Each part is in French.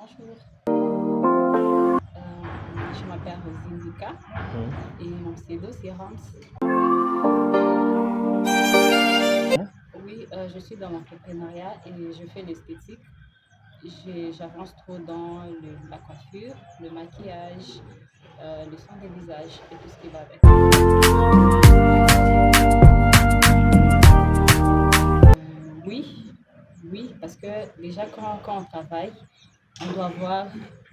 Bonjour, je m'appelle Rosine Lucas et mon pseudo c'est Rams. Oui, je suis dans l'entrepreneuriat et je fais l'esthétique. J'avance trop dans la coiffure, le maquillage, le soin des visages et tout ce qui va avec. Oui, oui, parce que déjà quand on travaille, on doit avoir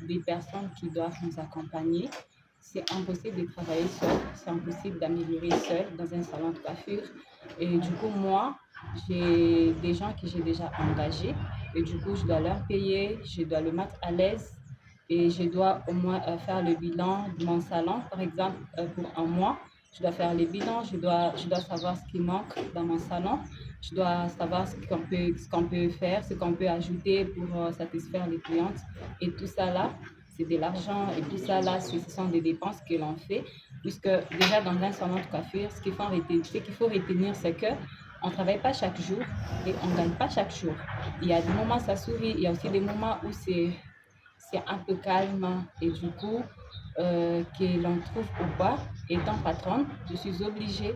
des personnes qui doivent nous accompagner. C'est impossible de travailler seul, c'est impossible d'améliorer seul dans un salon de coiffure. Et du coup, moi, j'ai des gens que j'ai déjà engagés et du coup, je dois leur payer, je dois le mettre à l'aise et je dois au moins faire le bilan de mon salon, par exemple, pour un mois. Je dois faire le bilan, je dois savoir ce qui manque dans mon salon, je dois savoir ce qu'on peut faire, ce qu'on peut ajouter pour satisfaire les clientes. Et tout ça là, c'est de l'argent et tout ça là, ce sont des dépenses que l'on fait. Puisque déjà dans un salon de coiffure, ce qu'il faut retenir, c'est que on ne travaille pas chaque jour et on ne gagne pas chaque jour. Il y a des moments ça sourit, il y a aussi des moments où c'est un peu calme et du coup, que l'on trouve ou pas, étant patronne, je suis obligée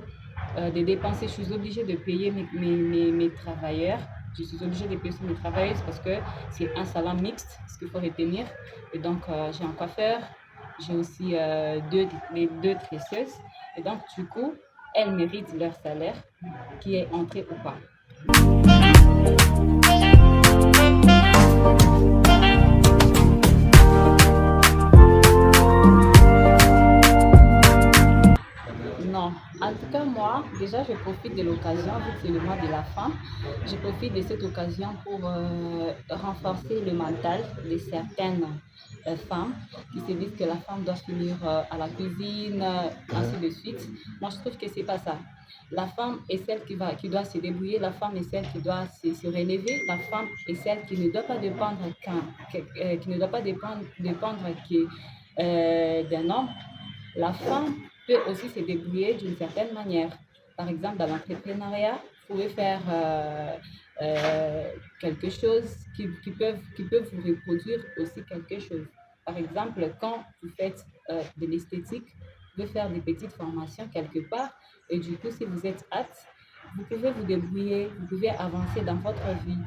de dépenser, je suis obligée de payer mes travailleurs. Je suis obligée de payer mes travailleuses parce que c'est un salon mixte, ce qu'il faut retenir. Et donc, j'ai un coiffeur, j'ai aussi les deux tresseuses. Et donc, du coup, elles méritent leur salaire, qui est entré ou pas. Non, en tout cas, moi, déjà, je profite de l'occasion, vu que c'est le mois de la femme, je profite de cette occasion pour renforcer le mental de certaines femmes qui se disent que la femme doit finir à la cuisine, ainsi de suite. Moi, je trouve que c'est pas ça. La femme est celle qui doit se débrouiller, la femme est celle qui doit se relever, la femme est celle qui ne doit pas dépendre, qui ne doit pas dépendre d'un homme. La femme peut aussi se débrouiller d'une certaine manière. Par exemple, dans l'entrepreneuriat, vous pouvez faire quelque chose qui peut vous reproduire aussi quelque chose. Par exemple, quand vous faites de l'esthétique, vous pouvez faire des petites formations quelque part et du coup, si vous êtes apte, vous pouvez vous débrouiller, vous pouvez avancer dans votre vie.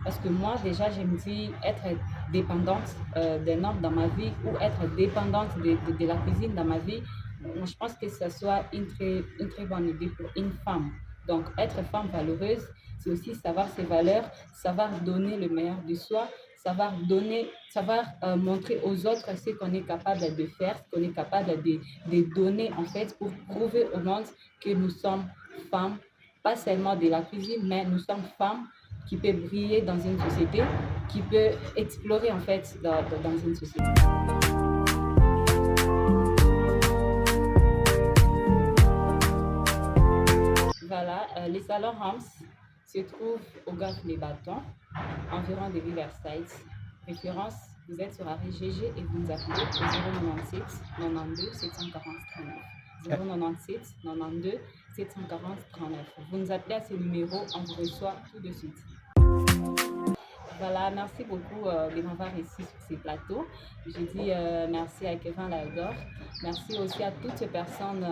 Parce que moi, déjà, je me dis être dépendante d'un homme dans ma vie ou être dépendante de la cuisine dans ma vie, moi, je pense que ce soit une très bonne idée pour une femme. Donc, être femme valeureuse, c'est aussi savoir ses valeurs, savoir donner le meilleur de soi, savoir donner, savoir montrer aux autres ce qu'on est capable de faire, ce qu'on est capable de donner en fait pour prouver au monde que nous sommes femmes, pas seulement de la cuisine, mais nous sommes femmes qui peuvent briller dans une société, qui peut explorer en fait dans une société. Voilà, les salons Rams se trouvent au Golfe Les Bâtons, environ de Riverside. Référence, vous êtes sur Arrêt GG et vous nous appelez au 097 92 740 39. 097 92 740 39. Vous nous appelez à ce numéro, on vous reçoit tout de suite. Voilà, merci beaucoup de m'avoir reçu sur ces plateaux. Je dis merci à Kevin Lagor. Merci aussi à toutes ces personnes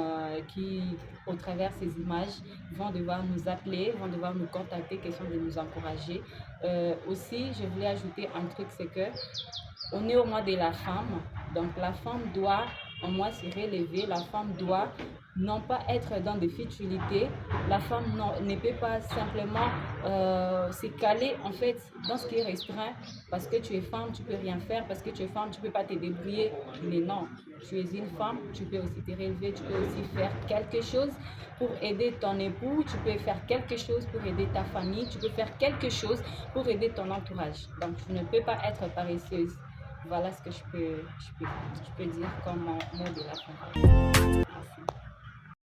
qui, au travers ces images, vont devoir nous appeler, vont devoir nous contacter, question de nous encourager. Aussi, je voulais ajouter un truc, c'est que on est au mois de la femme, donc la femme doit au moins se relever, la femme doit non pas être dans des futilités, la femme ne peut pas simplement se caler en fait dans ce qui est restreint parce que tu es femme, tu peux rien faire, parce que tu es femme, tu peux pas te débrouiller, mais non, tu es une femme, tu peux aussi te relever, tu peux aussi faire quelque chose pour aider ton époux, tu peux faire quelque chose pour aider ta famille, tu peux faire quelque chose pour aider ton entourage, donc tu ne peux pas être paresseuse. Voilà ce que je peux dire comme mot de la fin. Merci.